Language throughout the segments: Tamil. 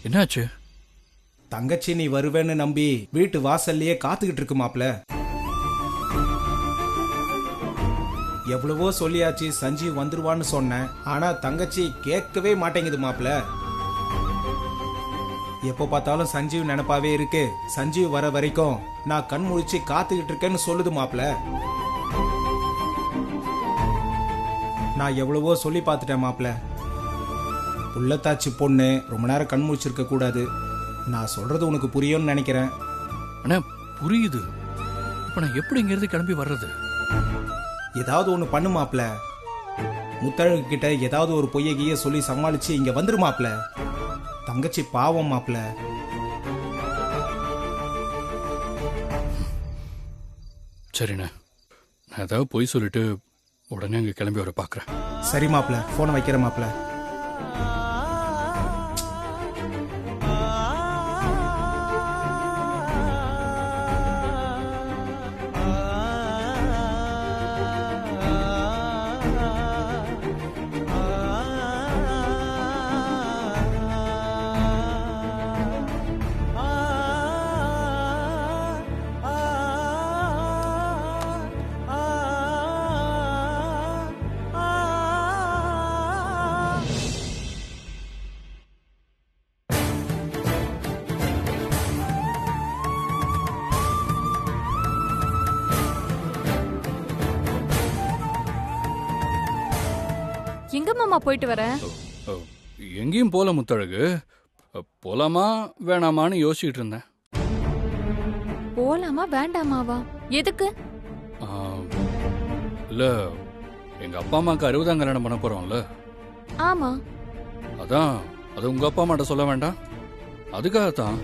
என்னாச்சு? தங்கச்சி நீ வருவேன்னு நம்பி வீட்டு வாசல்லையே காத்துக்கிட்டு இருக்கு மாப்ள. எவ்வளவோ சொல்லியாச்சு சஞ்சீவ் வந்துருவான்னு சொன்னேன். ஆனா தங்கச்சி கேட்கவே மாட்டேங்குது மாப்ள. எப்போ பார்த்தாலும் சஞ்சீவ் நினைப்பாவே இருக்கு. சஞ்சீவ் வர வரைக்கும் நான் கண் முழிச்சு காத்துக்கிட்டு இருக்கேன்னு சொல்லுது மாப்ள. நான் எவ்வளவோ சொல்லி பார்த்துட்டேன் மாப்ள. உள்ளத்தாச்சி பொண்ணு ரொம்ப நேரம் கண் முழிச்சிருக்க கூடாது. நான் சொல்றது உனக்கு புரியும்னு நினைக்கிறேன். அண்ணா புரியுது. இப்ப நான் எப்படி இங்கிருந்து கிளம்பி வர்றது? ஏதாவது ஒண்ணு பண்ணு மாப்ள. முத்தழகு கிட்ட ஏதாவது ஒரு பொய்யகிய சொல்லி சமாளிச்சு இங்க வந்துரு மாப்ள. தங்கச்சி பாவம் மாப்ள. சரிண்ணே, நான் ஏதாவது பொய் சொல்லிட்டு உடனே அங்க கிளம்பி வர பாக்குறேன். சரி மாப்ள, போனை வைக்கிறேன் மாப்ள. எங்க மாமா போயிட்டு வர? எங்கேயும் போல முத்தழகு. போலாமா வேணாமான்னு யோசிச்சுட்டு இருந்தேன். போலாமா வேண்டாமாவா? எதுக்கு? இல்ல, எங்க அப்பா அம்மாக்கு 60ஆம் கல்யாணம் பண்ண போறோம்ல. ஆமா. அதான், அது உங்க அப்பா அம்மாட்ட சொல்ல வேண்டாம், அதுக்காகத்தான்.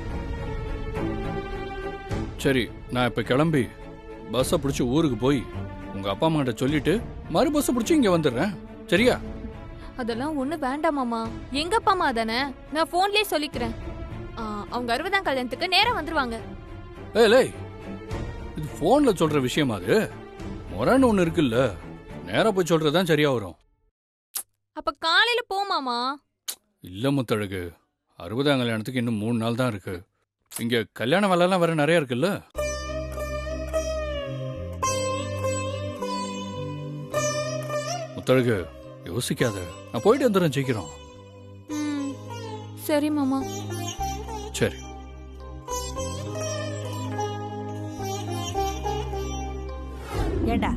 சரி, நான் இப்ப கிளம்பி பஸ்ஸை பிடிச்சி ஊருக்கு போய் உங்க அப்பா அம்மா கிட்ட சொல்லிட்டு மறு பஸ் பிடிச்சி இங்க வந்துடுறேன். சரியா? அதெல்லாம் ஒண்ணு வேண்டாம் மாமா. எங்க அப்பா அம்மா தானே, நான் போன்லயே சொல்லிக்கிறேன். அவங்க 60ஆம் கல்யாணத்துக்கு நேரா வந்துருவாங்க. ஏய், இது போன்ல சொல்ற விஷயமா? அது முரண் ஒண்ணு இருக்குல்ல, நேரா போய் சொல்றதுதான் சரியா வரும். அப்ப காலையில போ மாமா. இல்ல முத்தழகு, 60ஆம் கல்யாணத்துக்கு இன்னும் 3 நாள் தான் இருக்கு. இங்க கல்யாண வேலை எல்லாம் வேற நிறைய இருக்குல்ல. முத்தழகு, யோசிக்காத, நான் போயிட்டு வந்துடுறேன் சீக்கிரம். சரி மாமா. சரி. ஏண்டா,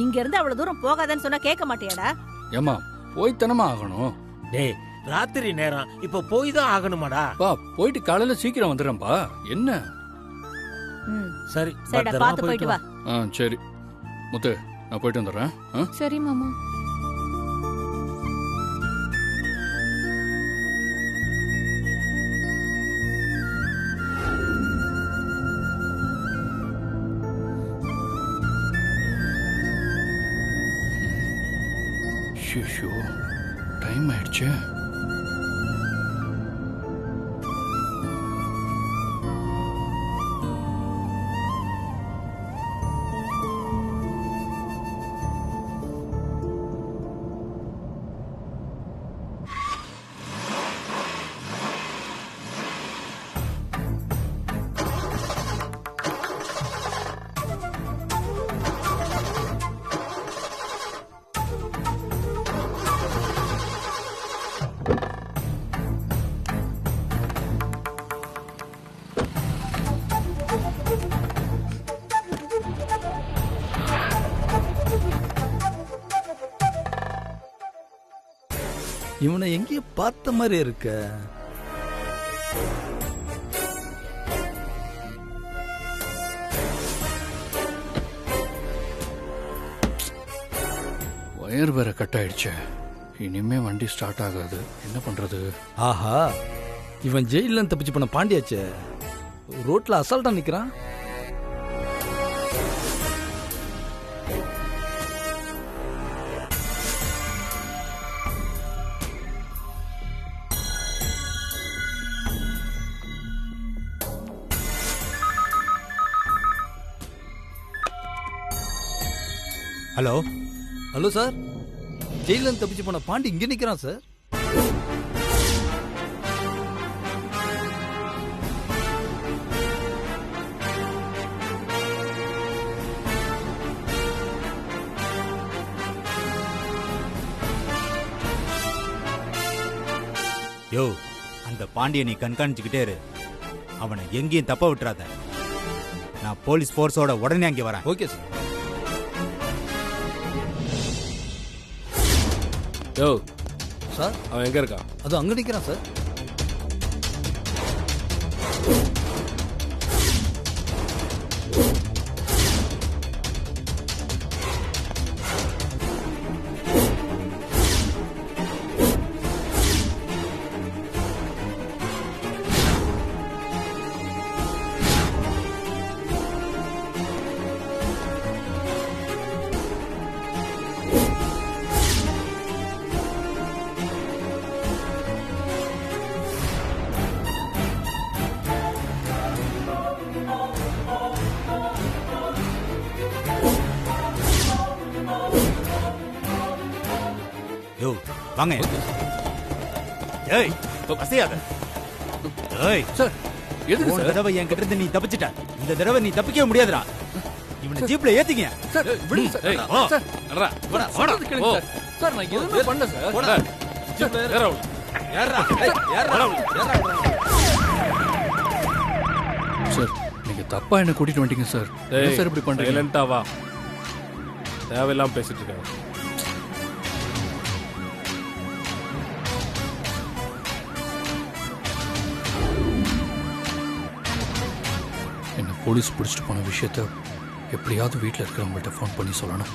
இங்க இருந்து அவ்வளவு தூரம் போகாதன்னு சொன்னா கேட்க மாட்டியாடா? ஏமா, போய்த்தனமா ஆகணும். டேய், ராத்திரி நேரம் இப்ப போய் தான் ஆகணுமாடா? பா, போயிட்டு காலையில சீக்கிரம் வந்துடுறேன்பா. என்ன? சரி, சரிடா, பாத்து போயிட்டு வா. சரி முத்து, நான் போயிட்டு வந்துடுறேன். சரி மாமா. ஷோ, டைம் ஆயிடுச்சு. இவனை எங்கேயோ பார்த்த மாதிரி இருக்க. வயர் வேற கட் ஆயிடுச்சு. இனிமே வண்டி ஸ்டார்ட் ஆகாது. என்ன பண்றது? ஆஹா, இவன் ஜெயில தப்பிச்சு பண்ண பாண்டியாச்சே, ரோட்ல அசால்ட்டா நிக்கிறான். ஹலோ ஹலோ சார், ஜெயில தப்பிச்சு போன பாண்டி இங்க நிக்கிறான் சார். யோ, அந்த பாண்டிய நீ கண்காணிச்சுக்கிட்டே இரு. அவனை எங்கேயும் தப்ப விட்டுறாத. நான் போலீஸ் ஃபோர்ஸோட உடனே அங்கே வரேன். Okay sir. யோ சார் அவன் எங்க இருக்கான்? அது அங்கே நிற்கிறான் சார். யோ வாங்க. ஏய் அசையாத. ஏய் சார் எதுக்கு போன சார்? தடவை என் கிட்ட இருந்து நீ தப்பிச்சிட்ட. இந்த தடவை நீ தப்பிக்கவே முடியாதுடா. இவனை ஜீப்ல ஏத்திங்க. சார் விடுங்க சார். ஏய், வா. சார், நடரா. சார், சொல்றது கேளுங்க சார். சார் நான் எதுவுமே பண்ணல சார். ஏறா உள்ள. சார் நீங்க தப்பா என்ன கூட்டிட்டு வந்துட்டீங்க சார். ஏய், ஏன் சார் இப்படி பண்றீங்க? சைலண்டா வா. தேவையில்லாம பேசிட்டு இருக்காங்க. என்ன போலீஸ் பிடிச்சிட்டு போன விஷயத்த எப்படியாவது வீட்டில் இருக்கிறவங்கள்ட்ட ஃபோன் பண்ணி சொல்லணும்.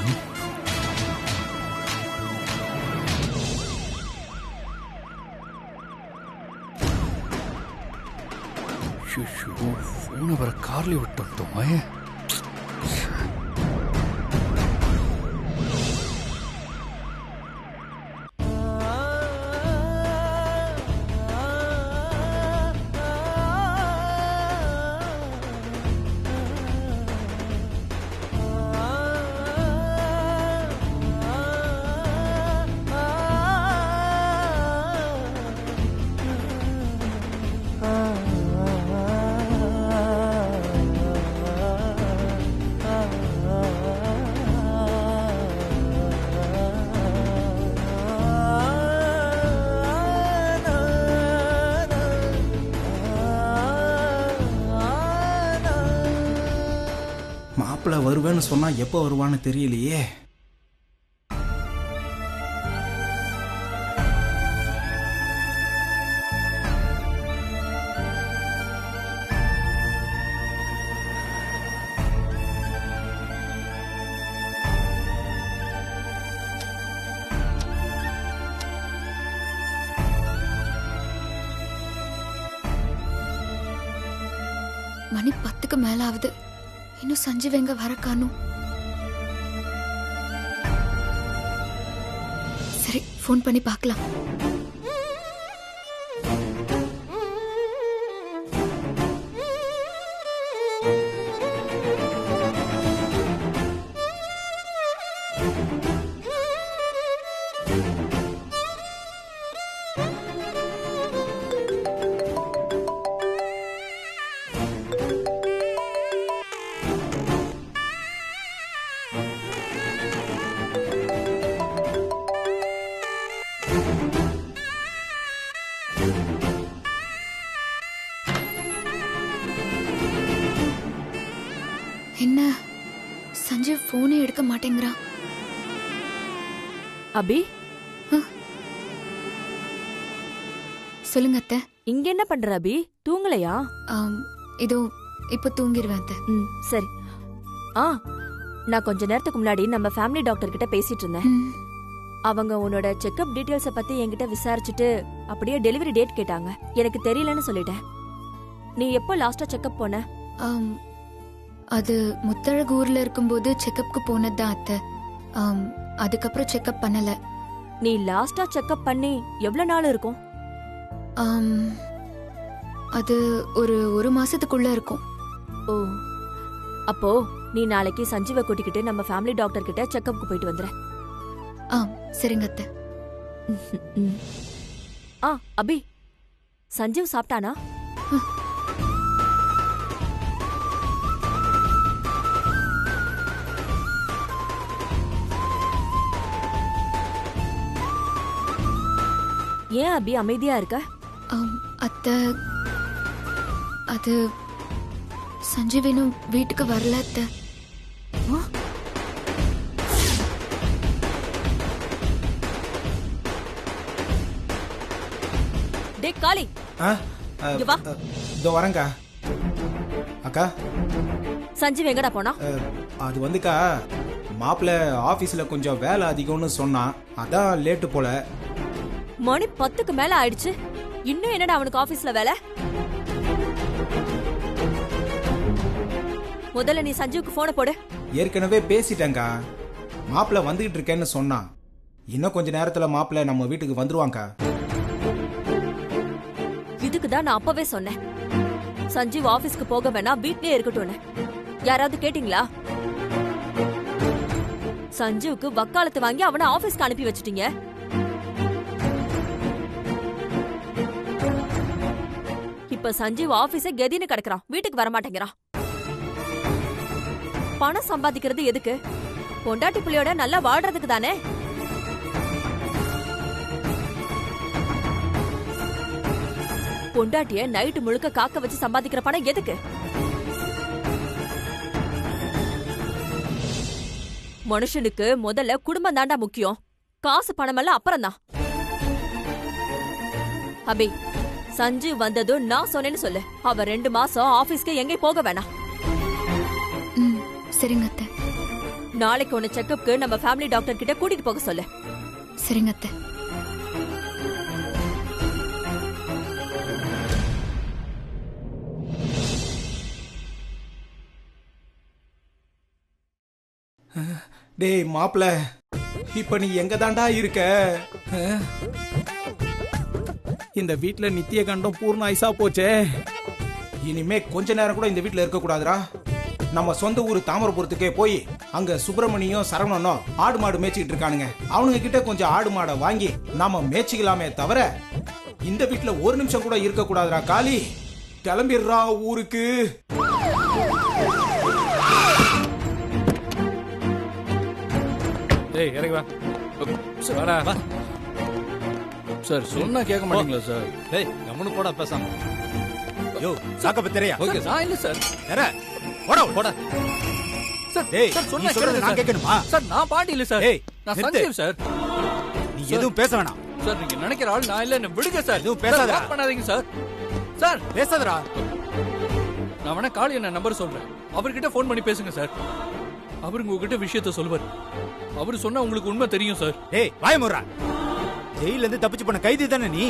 ம்? ஐயோ, ஃபோனை வர கார்லேயே விட்டு வந்துட்டோமே. மாப்பிள்ள வருவேன்னு சொன்னா எப்போ வருவான்னு தெரியலையே. மணி 10க்கு மேல ஆகுது. இன்னும் சஞ்சீவ் எங்க வர காணும். சரி ஃபோன் பண்ணி பார்க்கலாம். என்ன சஞ்சீவ் போனே எடுக்க மாட்டேங்கிறான். அபி சொல்லுங்க அத்தை. இங்க என்ன பண்ற அபி? தூங்கலையா? இதோ இப்ப தூங்கிடுவேன் அத்தை. சரி. நான் கொஞ்ச நேரத்துக்கு முன்னாடி நம்ம ஃபேமிலி டாக்டர் கிட்ட பேசிட்டு இருந்தேன். அவங்க உன்னோட செக்அப் டீடைல்ஸ பத்தி என்கிட்ட விசாரிச்சுட்டு அப்படியே டெலிவரி டேட் கேட்டாங்க. எனக்கு தெரியலன்னு சொல்லிட்டேன். நீ எப்போ லாஸ்டா செக்அப் போன? அது முத்தழகு ஊர்ல இருக்கும்போது செக்அப்க்கு போனதுதான் அத்தை. அதுக்கப்புறம் செக்அப் பண்ணல. நீ லாஸ்டா செக்அப் பண்ணி எவ்வளவு நாள் இருக்கும்? அது ஒரு மாசத்துக்குள்ள இருக்கும். ஓ, அப்போ நீ நாளைக்கு சஞ்சீவை கூட்டிக்கிட்டு நம்ம ஃபேமிலி டாக்டர் கிட்ட செக்அப்க்கு போயிட்டு வந்துற. சரிங்க அத்தை. அபி, சஞ்சீவ் சாப்பிட்டானா? ஏன் அபி அமைதியா இருக்க? அத்தை, அது சஞ்சீவ் இன்னும் வீட்டுக்கு வரல அத்தை. டே காளி, இங்க வா. இதோ வரேங்க்கா. அக்கா, சஞ்சீவ் எங்கடா போனா? அது வந்துக்கா, மாப்பிள்ள ஆபீஸ்ல கொஞ்சம் வேலை அதிகம்னு சொன்னான், அதான் லேட்டு போல. மணி 10க்கு மேல ஆயிடுச்சு, இன்னும் என்னடா அவனுக்கு ஆபீஸ்ல வேலை? முதல்ல நீ சஞ்சீவுக்கு போன போடு. ஏற்கனவே பேசிட்டேங்க்கா, மாப்பிள்ள வந்துகிட்டு இருக்கேன்னு சொன்னான். இன்னும் கொஞ்ச நேரத்துல மாப்பிள்ள நம்ம வீட்டுக்கு வந்துருவாங்கக்கா. இதுக்கு தான் நான் அப்பவே சொன்னேன், சஞ்சீவ் ஆபீஸ்க்கு போக வேணாம், வீட்லயே இருக்கட்டும்னு. யாராவது கேட்டீங்களா? சஞ்சீவுக்கு வக்காலத்து வாங்கி அவனை ஆபீஸ்க்கு அனுப்பி வச்சிட்டீங்க. இப்ப சஞ்சீவ் ஆபீஸே கெதின்னு கிடக்குறான், வீட்டுக்கு வர மாட்டேங்கிறான். பணம் சம்பாதிக்கிறது எதுக்கு? பொண்டாட்டி புள்ளியோட நல்லா வாழ்றதுக்கு தானே. பொண்டாட்டிய நைட்டு முழுக்க காக்க வச்சு சம்பாதிக்கிற பணம் எதுக்கு? மனுஷனுக்கு முதல்ல குடும்பம் தாண்டா முக்கியம், காசு பணம் எல்லாம் அப்புறம் தான். அபி, சஞ்சீவ் வந்ததும் நான் சொன்னேன்னு சொல்லு. அவ 2 மாசம் ஆபீஸ்க்கு எங்கே போக வேணாம். சரிங்க அத்தை. நாளைக்கு உன்னை செக்கப்க்கு நம்ம ஃபேமிலி டாக்டர் கிட்ட கூட்டிட்டு போக சொல்லு. சரிங்க அத்தை. டேய் மாப்பிள்ள, இப்ப நீ எங்க தாண்டா இருக்க? இந்த வீட்டுல நித்திய கண்டம் பூர்ண ஐசா போச்சே. இனிமே கொஞ்ச நேரம் கூட இந்த வீட்டுல இருக்க கூடாதுடா. நம்ம சொந்த ஊர் தாமரபுரத்துக்கே போய் அங்க சுப்பிரமணியும் சரவணனும் ஆடு மாடு மேய்ச்சிக்கிட்டு இருக்கானுங்க. அவனுங்க கிட்ட கொஞ்சம் ஆடு மாடை வாங்கி நாம மேய்ச்சிக்கலாமே தவிர இந்த வீட்டுல ஒரு நிமிஷம் கூட இருக்க கூடாதுடா. காளி, கிளம்பிடுறா ஊருக்கு. ஏய் இறங்கி வா. வாடா. சார் சொன்னா கேட்க மாட்டீங்களா சார்? டேய் கம்முனு போடா பேசாம. யோ சாக்க பத்திரையா? ஓகே, நான் இல்ல சார். ஏற போடா போடா. சார், டேய் சார் நீ சொன்னா சொல்றது நான் கேட்கணுமா? சார் நான் பாட்டி இல்ல சார். டேய் நான் நிறுத்து. சஞ்சீவ் சார். நீ எதுவும் பேச வேணாம். சார் நீங்க நினைக்கிற ஆள் நான் இல்ல, என்ன விடுங்க சார். எதுவும் பேசாதடா. சார், பண்ணாதீங்க சார். சார் பேசாதடா. நான் வேணா காளி என்ன நம்பர் சொல்றேன், அவர்கிட்ட ஃபோன் பண்ணி பேசுங்க சார். அவரு உங்ககிட்ட விஷயத்த சொல்லுவார். அவரு சொன்னா உங்களுக்கு உண்மை தெரியும் சார். டேய் வாய மூடுறா. ஜெயில இருந்து தப்பிச்சு போன கைதி தானே நீ?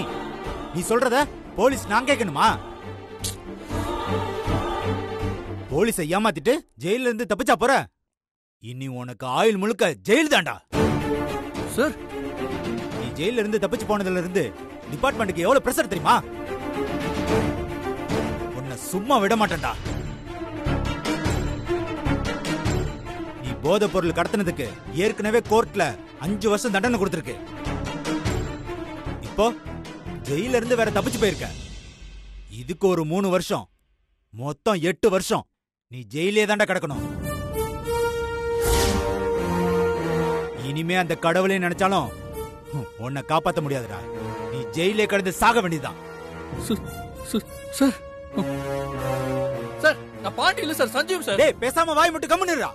நீ சொல்றத போலீஸ் நான் கேட்கணுமா? போலீஸை ஏமாத்திட்டு ஜெயில இருந்து தப்பிச்சா போற? இனி உனக்கு ஆயுள் முழுக்க ஜெயில் தாண்டா. சார் நீ ஜெயில இருந்து தப்பிச்சு போனதுல இருந்து டிபார்ட்மெண்ட்டுக்கு எவ்வளவு பிரஷர் தெரியுமா? உன்னை சும்மா விட மாட்டேன்டா. நீ போதைப் பொருள் கடத்தினதுக்கு ஏற்கனவே கோர்ட்ல 5 வருஷம் தண்டனை கொடுத்திருக்கு. இப்போ ஜெயில இருந்து வேற தப்பிச்சு போயிருக்க. இதுக்கு ஒரு 3 வருஷம், மொத்தம் 8 வருஷம் நீ ஜெயிலே தாண்டா கிடக்கணும். இனிமே அந்த கடவுளே நினைச்சாலும் உன்னை காப்பாத்த முடியாதுடா. நீ ஜெயிலே கிடந்து சாக வேண்டியதுதான். சார் சார் நான் பாட்டி இல்ல சார், சஞ்சீவ் சார். டேய் பேசாம வாய் மட்டும் கம்முனுடா.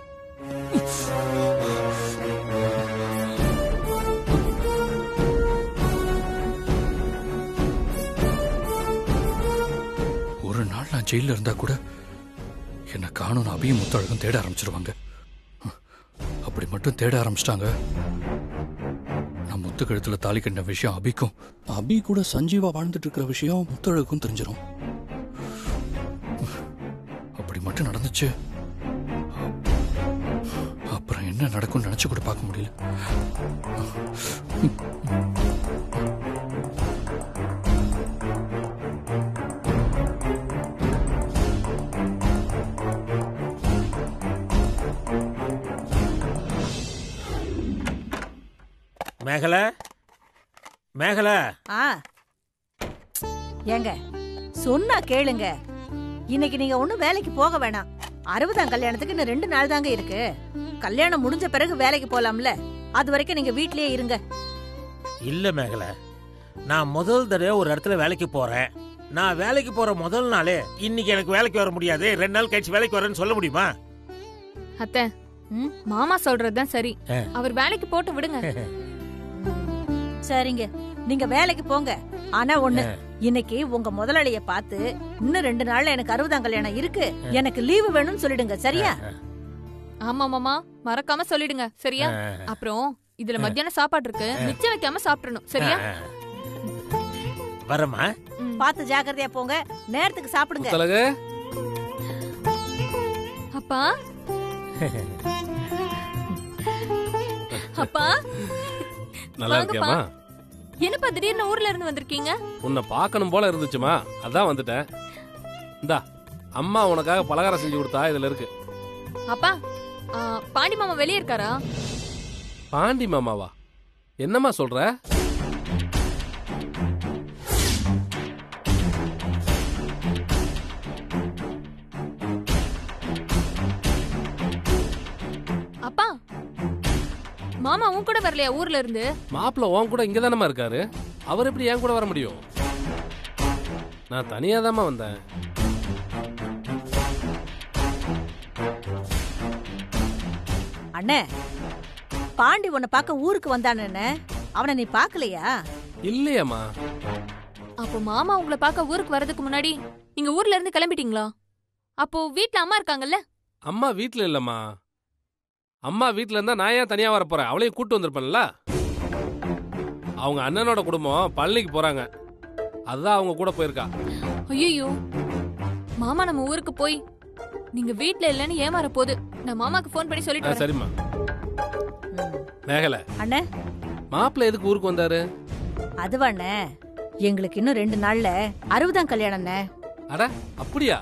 ஒரு நாள் நான் ஜெயில இருந்தா கூட என்ன காணும் அபியும் முத்தழகும் தேட ஆரம்பிச்சிருவாங்க. அப்படி மட்டும் தேட ஆரம்பிச்சிட்டாங்க, நான் முத்து கழுத்துல தாலி கட்டின விஷயம் அபிக்கும், அபி கூட சஞ்சீவா வாழ்ந்துட்டு இருக்கிற விஷயம் முத்தழகும் தெரிஞ்சிடும். அப்படி மட்டும் நடந்துச்சு, அப்புறம் என்ன நடக்கும் நினைச்சு கூட பார்க்க முடியல. மேகல மேகல. ஏங்க சொன்னா கேளுங்க. இன்னைக்கு நீங்க ஒண்ணும் வேலைக்கு போக வேணாம். 60ஆம் கல்யாணத்துக்கு இன்னும் 2 நாள் தாங்க இருக்கு. கல்யாணம் முடிஞ்ச பிறகு வேலைக்கு போலாம்ல. அது வரைக்கும் நீங்க வீட்லயே இருங்க. இல்ல மேகல, நான் முதல் தடவை ஒரு இடத்துல வேலைக்கு போறேன். நான் வேலைக்கு போற முதல் நாளே இன்னைக்கு எனக்கு வேலைக்கு வர முடியாது, 2 நாள் கழிச்சு வேலைக்கு வரேன்னு சொல்ல முடியுமா? அத்தை, மாமா சொல்றதுதான் சரி. அவர் வேலைக்கு போட்டு விடுங்க. சரிங்க, நீங்க வேலைக்கு போங்க. ஆனா ஒண்ணு, இன்னைக்கு உங்க முதலாளிய பார்த்து இன்னும் 2 நாள்ல எனக்கு 60ஆம் கல்யாணம் இருக்கு, எனக்கு லீவு வேணும்னு சொல்லிடுங்க. சரியா? ஆமா மாமா, மறக்காம சொல்லிடுங்க. சரியா? அப்புறம் இதுல மத்தியானம் சாப்பாடு இருக்கு, மிச்சம் வைக்காம சாப்பிடணும். சரியா? வரமா? பார்த்து ஜாக்கிரதையா போங்க, நேரத்துக்கு சாப்பிடுங்க. அப்பா அப்பா நல்லா இருக்கியாமா? என்னப்பா திடீர்னு ஊர்ல இருந்து வந்திருக்கீங்க? உன்னை பார்க்கணும் போல இருந்துச்சுமா, அதான் வந்துட்டேன். இந்தா அம்மா உனக்காக பலகாரம் செஞ்சு கொடுத்தா, இதுல இருக்கு. அப்பா, பாண்டி மாமா வெளியே இருக்காரா? பாண்டி மாமாவா? என்னம்மா சொல்ற? அப்பா, மாமா உன் கூட வரலையா ஊர்ல இருந்து? மாப்பிள்ள உன் கூட இங்க தானமா இருக்காரு, அவர் எப்படி என் கூட வர முடியும்? நான் தனியா தாமா வந்தேன். அண்ணே, பாண்டி உன்னை பார்க்க ஊருக்கு வந்தானே, அவனை நீ பார்க்கலையா? இல்லையாமா. அப்போ மாமா உங்களை பார்க்க ஊருக்கு வரதுக்கு முன்னாடி நீங்க ஊர்ல இருந்து கிளம்பிட்டீங்களா? அப்போ வீட்ல அம்மா இருக்காங்கல்ல? அம்மா வீட்டுல இல்லம்மா. அம்மா வீட்டுல இருந்தா நான் ஏன் தனியா வர போறேன்? அவளையும் கூட்டு வந்திருப்பேன்ல. அவங்க அண்ணனோட குடும்பம் பழனிக்கு போறாங்க, அதுதான் அவங்க கூட போயிருக்கா. ஐயோ, மாமா நம்ம ஊருக்கு போய் நீங்க வீட்ல இல்லன்னு ஏமாற போகுது. நான் மாமாக்கு ஃபோன் பண்ணி சொல்லிட்டு வரேன். சரிம்மா. மேகல அண்ணே, மாப்பிள்ள எதுக்கு ஊருக்கு வந்தாரு? அதுவாண்ணே, எங்களுக்கு இன்னும் 2 நாள்ல 60ஆம் கல்யாணம்ண்ணே. அட அப்படியா?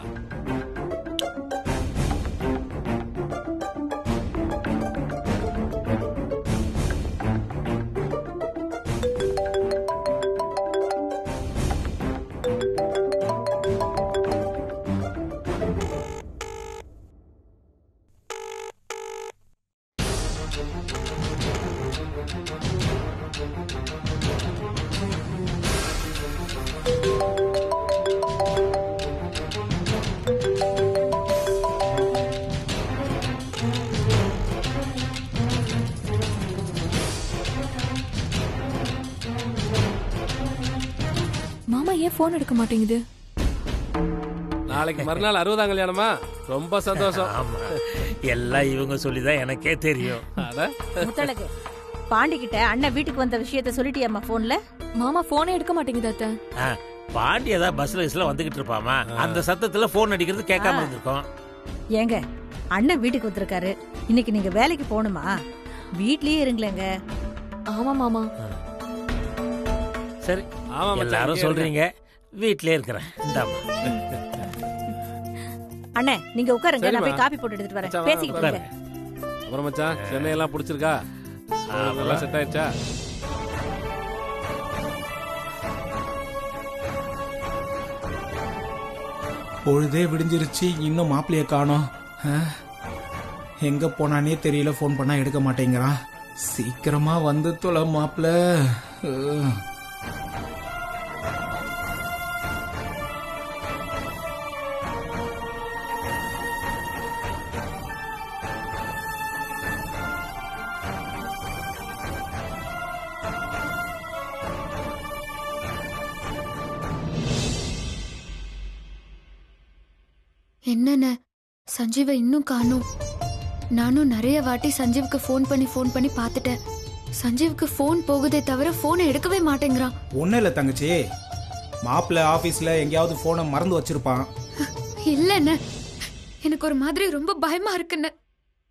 மாமா ஏன் ஃபோன் எடுக்க மாட்டேங்குது? நாளைக்கு மறுநாள் 60ஆம் கல்யாணமா? ரொம்ப சந்தோஷம். ஆமா, எல்லாம் இவங்க சொல்லிதான் எனக்கே தெரியும். முத்தழகு, பாண்டி கிட்ட அண்ணன் வீட்டுக்கு வந்த விஷயத்த சொல்லிட்டியாமா போன்ல? மாமா போனே எடுக்க மாட்டேங்குது அத்தை. பாண்டி ஏதாவது பஸ்ல வந்துகிட்டு இருப்பாமா, அந்த சத்தத்துல போன் அடிக்கிறது கேட்காம இருந்திருக்கோம். ஏங்க, அண்ணன் வீட்டுக்கு வந்திருக்காரு, இன்னைக்கு நீங்க வேலைக்கு போகணுமா? வீட்லயே இருங்களேங்க. ஆமா மாமா. சரி, எல்லாரும் சொல்றீங்க, வீட்லயே இருக்கிறேன். இந்தாமா. அண்ணே, நீங்க உட்காருங்க, நான் போய் காபி போட்டு எடுத்துட்டு வரேன். பேசிக்கிட்டு இருங்க. அப்புறம் மச்சான், சென்னை எல்லாம் பிடிச்சிருக்கா? அதெல்லாம் செட் ஆயிடுச்சா? பொழுதே விடிஞ்சிருச்சு, இன்னும் மாப்பிள்ளைய காணோம். எங்க போனானே தெரியல, ஃபோன் பண்ணா எடுக்க மாட்டேங்கிறான். சீக்கிரமா வந்து தொலை மாப்பிள்ள. என்னென்ன சஞ்சீவை இன்னும் காணோம். நானும் நிறைய வாட்டி சஞ்சீவுக்கு ஃபோன் பண்ணி பார்த்துட்டேன். சஞ்சீவுக்கு ஃபோன் போகுதே தவிர ஃபோனை எடுக்கவே மாட்டேங்கிறான். ஒன்னும் இல்ல தங்கச்சி, மாப்பிள்ள ஆபீஸ்ல எங்கேயாவது போனை மறந்து வச்சிருப்பான். இல்லன்னு எனக்கு ஒரு மாதிரி ரொம்ப பயமா இருக்குன்னு.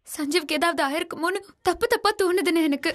சஞ்சீவுக்கு ஏதாவது ஆயிருக்குமோன்னு தப்பா தோணுதுன்னு எனக்கு.